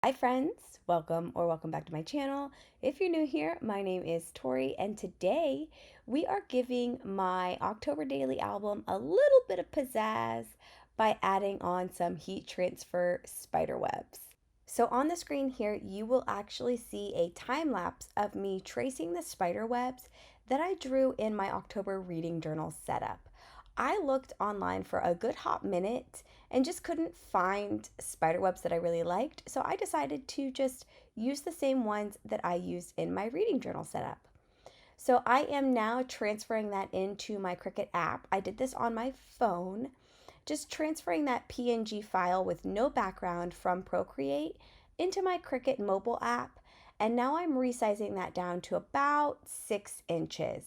Hi friends, welcome back to my channel. If you're new here, my name is Tori and today we are giving my October daily album a little bit of pizzazz by adding on some heat transfer spider webs. So on the screen here, you will actually see a time lapse of me tracing the spider webs that I drew in my October reading journal setup. I looked online for a good hot minute and just couldn't find spider webs that I really liked, so I decided to just use the same ones that I used in my reading journal setup. So I am now transferring that into my Cricut app. I did this on my phone, just transferring that PNG file with no background from Procreate into my Cricut mobile app, and now I'm resizing that down to about 6 inches.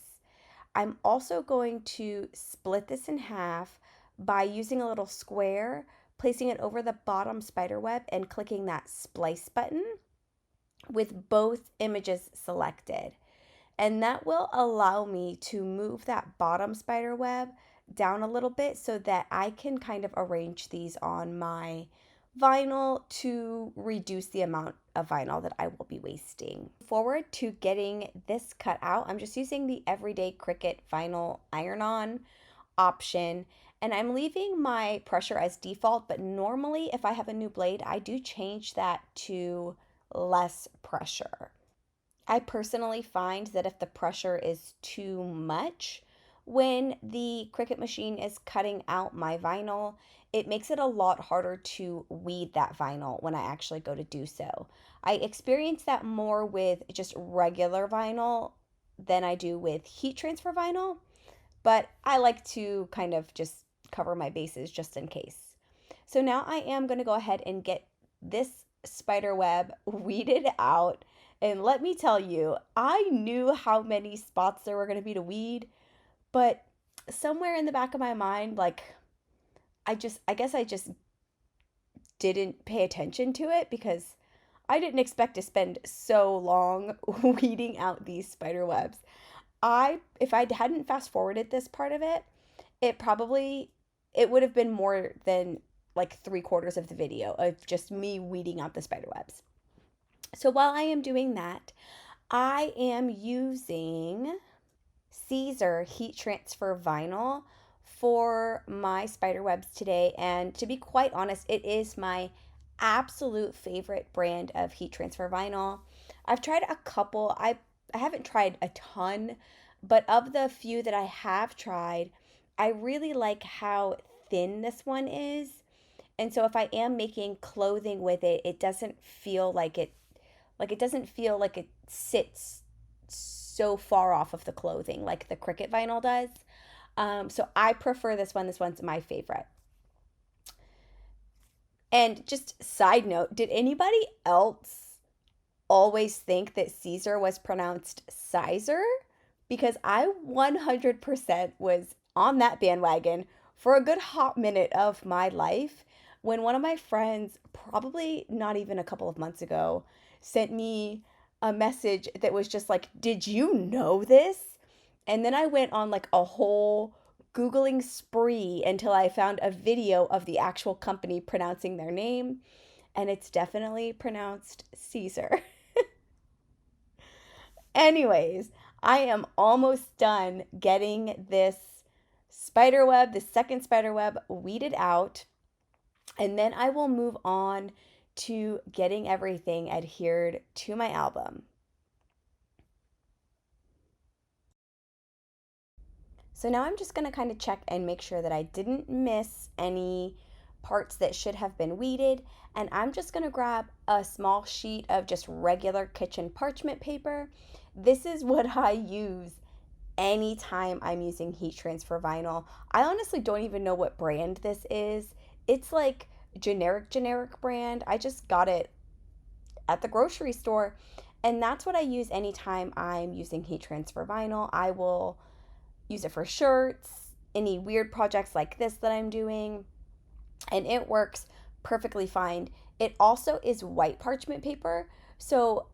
I'm also going to split this in half by using a little square, placing it over the bottom spider web and clicking that splice button with both images selected. And that will allow me to move that bottom spider web down a little bit so that I can kind of arrange these on my vinyl to reduce the amount of vinyl that I will be wasting. Forward to getting this cut out, I'm just using the everyday Cricut vinyl iron-on option, and I'm leaving my pressure as default, but normally if I have a new blade, I do change that to less pressure. I personally find that if the pressure is too much when the Cricut machine is cutting out my vinyl, it makes it a lot harder to weed that vinyl when I actually go to do so. I experience that more with just regular vinyl than I do with heat transfer vinyl, but I like to kind of just cover my bases just in case. So now I am going to go ahead and get this spider web weeded out. And let me tell you, I knew how many spots there were going to be to weed, but somewhere in the back of my mind, like, I guess I just didn't pay attention to it because I didn't expect to spend so long weeding out these spider webs. If I hadn't fast forwarded this part of it, it would have been more than like 3/4 of the video of just me weeding out the spider webs. So while I am doing that, I am using Siser heat transfer vinyl for my spider webs today. And to be quite honest, it is my absolute favorite brand of heat transfer vinyl. I've tried a couple. I haven't tried a ton, but of the few that I have tried, I really like how thin this one is. And so if I am making clothing with it, it doesn't feel like it sits so far off of the clothing like the Cricut vinyl does. So I prefer this one. This one's my favorite. And just side note, did anybody else always think that Caesar was pronounced Sizer? Because I 100% was on that bandwagon for a good hot minute of my life when one of my friends, probably not even a couple of months ago, sent me a message that was just like, "Did you know this?" And then I went on like a whole Googling spree until I found a video of the actual company pronouncing their name, and it's definitely pronounced Caesar. Anyways, I am almost done getting this spider web, the second spider web, weeded out. And then I will move on to getting everything adhered to my album. So now I'm just going to kind of check and make sure that I didn't miss any parts that should have been weeded. And I'm just going to grab a small sheet of just regular kitchen parchment paper. This is what I use anytime I'm using heat transfer vinyl. I honestly don't even know what brand this is. It's like generic brand. I just got it at the grocery store, and that's what I use anytime I'm using heat transfer vinyl. I will use it for shirts, any weird projects like this that I'm doing, and it works perfectly fine. It also is white parchment paper, so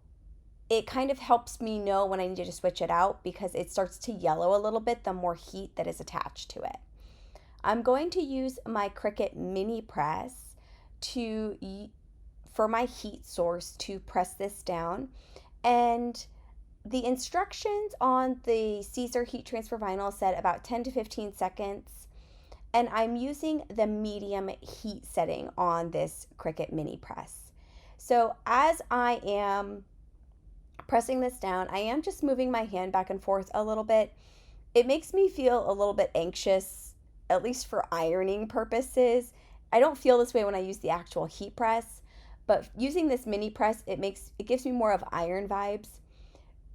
it kind of helps me know when I need to switch it out because it starts to yellow a little bit the more heat that is attached to it. I'm going to use my Cricut mini press to for my heat source to press this down. And the instructions on the Siser heat transfer vinyl said about 10 to 15 seconds. And I'm using the medium heat setting on this Cricut mini press. So as I am pressing this down, I am just moving my hand back and forth a little bit. It makes me feel a little bit anxious, at least for ironing purposes. I don't feel this way when I use the actual heat press, but using this mini press, it gives me more of iron vibes.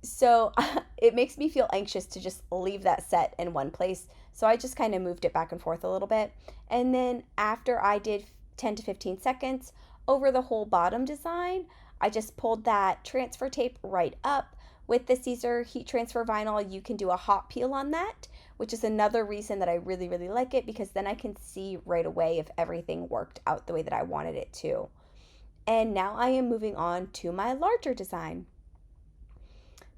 So it makes me feel anxious to just leave that set in one place. So I just kind of moved it back and forth a little bit. And then after I did 10 to 15 seconds over the whole bottom design, I just pulled that transfer tape right up. With the Siser heat transfer vinyl, you can do a hot peel on that, which is another reason that I really, really like it, because then I can see right away if everything worked out the way that I wanted it to. And now I am moving on to my larger design.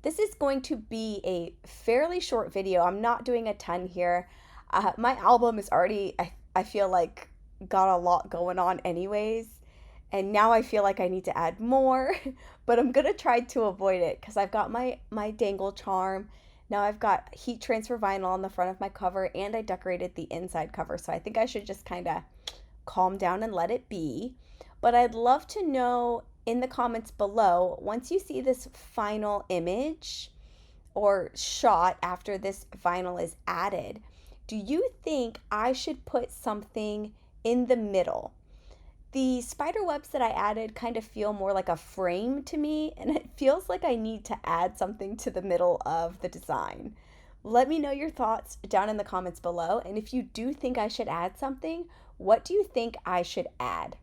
This is going to be a fairly short video. I'm not doing a ton here. My album is already, I feel like, got a lot going on anyways. And now I feel like I need to add more, but I'm going to try to avoid it because I've got my dangle charm. Now I've got heat transfer vinyl on the front of my cover, and I decorated the inside cover. So I think I should just kind of calm down and let it be. But I'd love to know in the comments below, once you see this final image or shot after this vinyl is added, do you think I should put something in the middle? The spider webs that I added kind of feel more like a frame to me, and it feels like I need to add something to the middle of the design. Let me know your thoughts down in the comments below, and if you do think I should add something, what do you think I should add?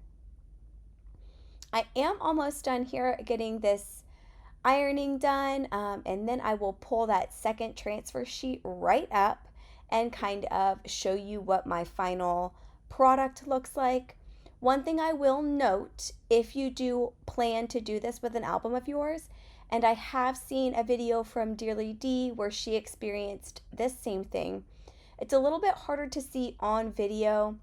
I am almost done here getting this ironing done, and then I will pull that second transfer sheet right up and kind of show you what my final product looks like. One thing I will note, if you do plan to do this with an album of yours, and I have seen a video from Dearly D where she experienced this same thing, it's a little bit harder to see on video,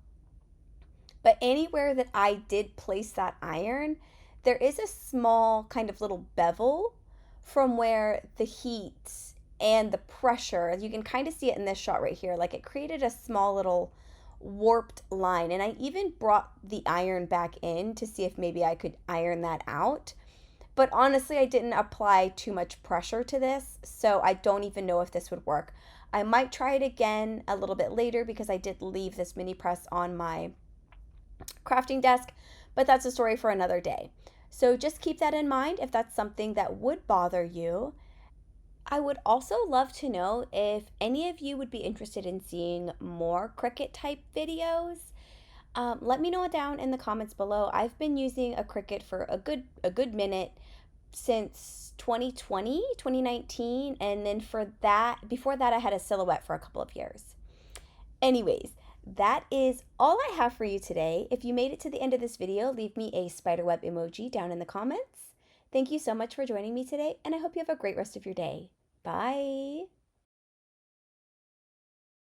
but anywhere that I did place that iron, there is a small kind of little bevel from where the heat and the pressure, you can kind of see it in this shot right here, like it created a small little warped line. And I even brought the iron back in to see if maybe I could iron that out. But honestly, I didn't apply too much pressure to this, so I don't even know if this would work. I might try it again a little bit later because I did leave this mini press on my crafting desk, but that's a story for another day. So just keep that in mind if that's something that would bother you. I would also love to know if any of you would be interested in seeing more Cricut type videos. Let me know down in the comments below. I've been using a Cricut for a good minute, since 2020, 2019, and then before that I had a Silhouette for a couple of years. Anyways, that is all I have for you today. If you made it to the end of this video, leave me a spiderweb emoji down in the comments. Thank you so much for joining me today, and I hope you have a great rest of your day. Bye!